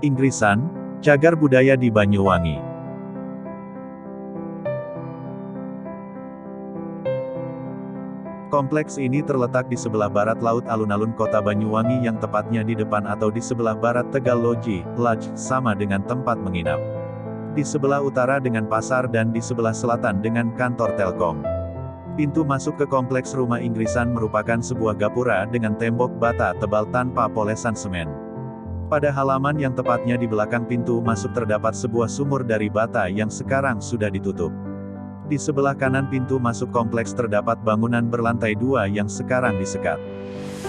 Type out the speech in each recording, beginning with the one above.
Inggrisan, cagar budaya di Banyuwangi. Kompleks ini terletak di sebelah barat laut alun-alun kota Banyuwangi yang tepatnya di depan atau di sebelah barat Tegal Lodge, sama dengan tempat menginap. Di sebelah utara dengan pasar dan di sebelah selatan dengan kantor Telkom. Pintu masuk ke kompleks rumah Inggrisan merupakan sebuah gapura dengan tembok bata tebal tanpa polesan semen. Pada halaman yang tepatnya di belakang pintu masuk terdapat sebuah sumur dari bata yang sekarang sudah ditutup. Di sebelah kanan pintu masuk kompleks terdapat bangunan berlantai 2 yang sekarang disekat.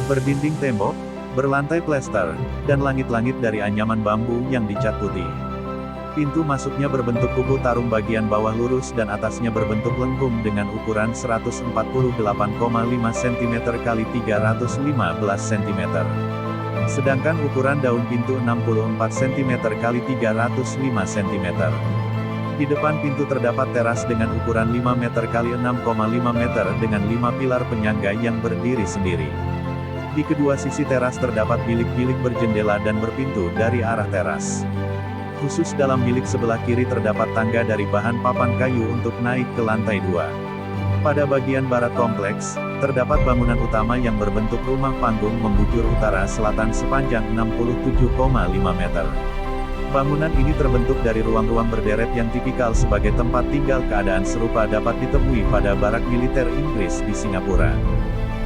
Berdinding tembok, berlantai plester, dan langit-langit dari anyaman bambu yang dicat putih. Pintu masuknya berbentuk kubu tarum bagian bawah lurus dan atasnya berbentuk lengkung dengan ukuran 148,5 cm x 315 cm. Sedangkan ukuran daun pintu 64 cm x 305 cm. Di depan pintu terdapat teras dengan ukuran 5 meter x 6,5 meter dengan 5 pilar penyangga yang berdiri sendiri. Di kedua sisi teras terdapat bilik-bilik berjendela dan berpintu dari arah teras. Khusus dalam bilik sebelah kiri terdapat tangga dari bahan papan kayu untuk naik ke lantai 2. Pada bagian barat kompleks, terdapat bangunan utama yang berbentuk rumah panggung membujur utara-selatan sepanjang 67,5 meter. Bangunan ini terbentuk dari ruang-ruang berderet yang tipikal sebagai tempat tinggal. Keadaan serupa dapat ditemui pada barak militer Inggris di Singapura.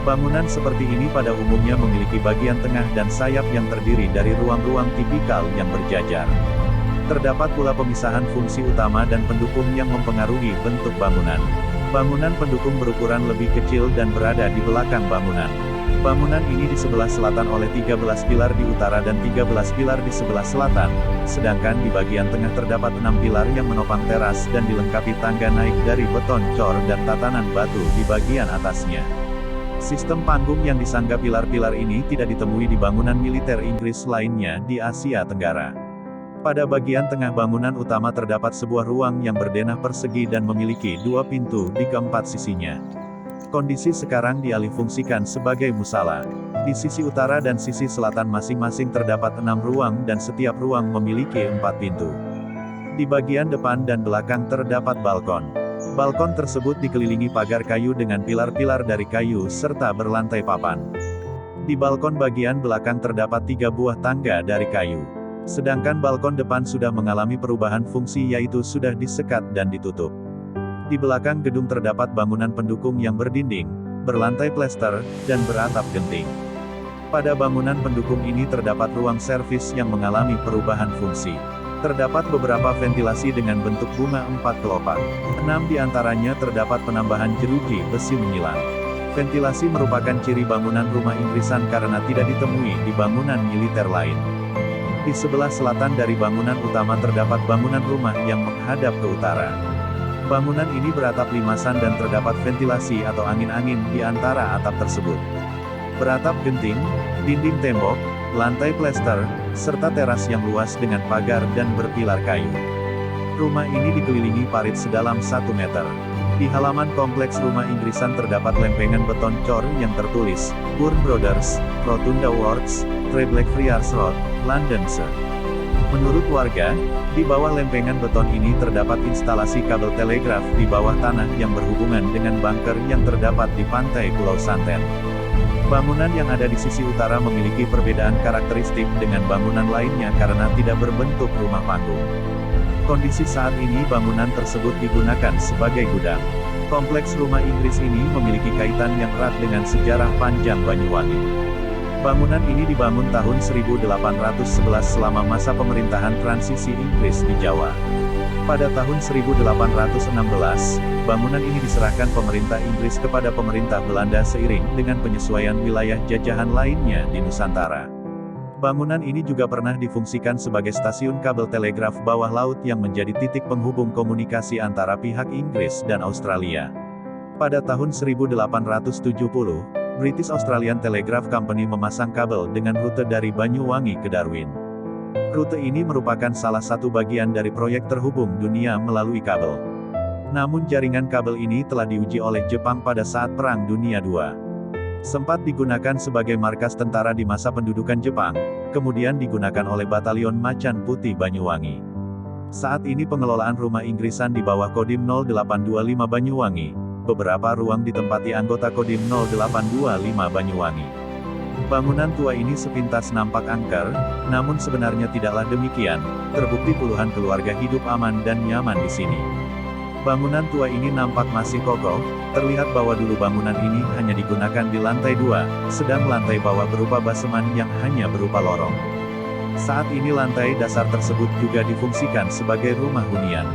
Bangunan seperti ini pada umumnya memiliki bagian tengah dan sayap yang terdiri dari ruang-ruang tipikal yang berjajar. Terdapat pula pemisahan fungsi utama dan pendukung yang mempengaruhi bentuk bangunan. Bangunan pendukung berukuran lebih kecil dan berada di belakang bangunan. Bangunan ini di sebelah selatan oleh 13 pilar di utara dan 13 pilar di sebelah selatan, sedangkan di bagian tengah terdapat 6 pilar yang menopang teras dan dilengkapi tangga naik dari beton cor dan tatanan batu di bagian atasnya. Sistem panggung yang disangga pilar-pilar ini tidak ditemui di bangunan militer Inggris lainnya di Asia Tenggara. Pada bagian tengah bangunan utama terdapat sebuah ruang yang berdenah persegi dan memiliki 2 pintu di keempat sisinya. Kondisi sekarang dialihfungsikan sebagai musala. Di sisi utara dan sisi selatan masing-masing terdapat 6 ruang dan setiap ruang memiliki 4 pintu. Di bagian depan dan belakang terdapat balkon. Balkon tersebut dikelilingi pagar kayu dengan pilar-pilar dari kayu serta berlantai papan. Di balkon bagian belakang terdapat 3 buah tangga dari kayu. Sedangkan balkon depan sudah mengalami perubahan fungsi yaitu sudah disekat dan ditutup. Di belakang gedung terdapat bangunan pendukung yang berdinding, berlantai plester, dan beratap genting. Pada bangunan pendukung ini terdapat ruang servis yang mengalami perubahan fungsi. Terdapat beberapa ventilasi dengan bentuk bunga 4 kelopak. 6 diantaranya terdapat penambahan jeruji besi menyilang. Ventilasi merupakan ciri bangunan rumah Inggrisan karena tidak ditemui di bangunan militer lain. Di sebelah selatan dari bangunan utama terdapat bangunan rumah yang menghadap ke utara. Bangunan ini beratap limasan dan terdapat ventilasi atau angin-angin di antara atap tersebut. Beratap genting, dinding tembok, lantai plester, serta teras yang luas dengan pagar dan berpilar kayu. Rumah ini dikelilingi parit sedalam 1 meter. Di halaman kompleks rumah Inggrisan terdapat lempengan beton cor yang tertulis, Bourne Brothers, Rotunda Works, Blackfriars Road, London Sir. Menurut warga, di bawah lempengan beton ini terdapat instalasi kabel telegraf di bawah tanah yang berhubungan dengan bunker yang terdapat di pantai Pulau Santen. Bangunan yang ada di sisi utara memiliki perbedaan karakteristik dengan bangunan lainnya karena tidak berbentuk rumah panggung. Kondisi saat ini bangunan tersebut digunakan sebagai gudang. Kompleks rumah Inggris ini memiliki kaitan yang erat dengan sejarah panjang Banyuwangi. Bangunan ini dibangun tahun 1811 selama masa pemerintahan transisi Inggris di Jawa. Pada tahun 1816, bangunan ini diserahkan pemerintah Inggris kepada pemerintah Belanda seiring dengan penyesuaian wilayah jajahan lainnya di Nusantara. Bangunan ini juga pernah difungsikan sebagai stasiun kabel telegraf bawah laut yang menjadi titik penghubung komunikasi antara pihak Inggris dan Australia. Pada tahun 1870, British Australian Telegraph Company memasang kabel dengan rute dari Banyuwangi ke Darwin. Rute ini merupakan salah satu bagian dari proyek terhubung dunia melalui kabel. Namun jaringan kabel ini telah diuji oleh Jepang pada saat Perang Dunia II. Sempat digunakan sebagai markas tentara di masa pendudukan Jepang, kemudian digunakan oleh Batalion Macan Putih Banyuwangi. Saat ini pengelolaan rumah Inggrisan di bawah Kodim 0825 Banyuwangi. Beberapa ruang ditempati anggota Kodim 0825 Banyuwangi. Bangunan tua ini sepintas nampak angker, namun sebenarnya tidaklah demikian. Terbukti puluhan keluarga hidup aman dan nyaman di sini. Bangunan tua ini nampak masih kokoh, terlihat bahwa dulu bangunan ini hanya digunakan di lantai 2, sedang lantai bawah berupa baseman yang hanya berupa lorong. Saat ini lantai dasar tersebut juga difungsikan sebagai rumah hunian.